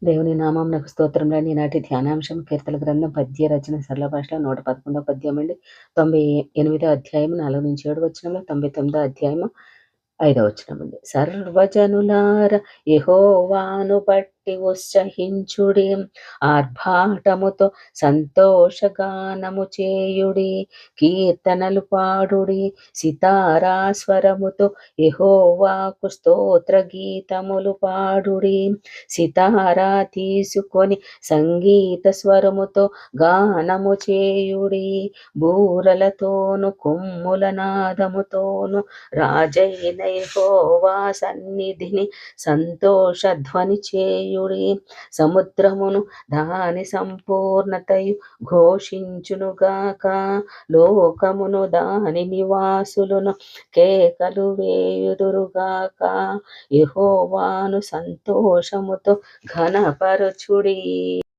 దేవుని నామమునకు స్తోత్రములు. ఈనాటి ధ్యానాంశం కీర్తన గ్రంథం పద్య రచన సరళ భాషలో 111 పద్యం అండి. 98 అధ్యాయం 4-7 వచనంలో, 99 అధ్యాయము 5 వచనమండి. సర్వజనులార యెహోవాను బట్టి ఉత్సహించుడి, ఆర్భాటముతో సంతోషగానము చేయుడి, కీర్తనలు పాడుడి, సితారా స్వరముతో యెహోవాకు స్తోత్ర గీతములు పాడుడి. సితారా తీసుకొని సంగీత స్వరముతో గానము చేయుడి, బూరలతోను కొమ్ముల నాదముతోను రాజైన యెహోవా సన్నిధిని సంతోషధ్వని చేయుడి. సముద్రమును దాని సంపూర్ణతయు ఘోషించునుగాక, లోకమును దాని నివాసులను కేకలు వేయుదురుగాక. యెహోవాను సంతోషముతో ఘనపరచుడి.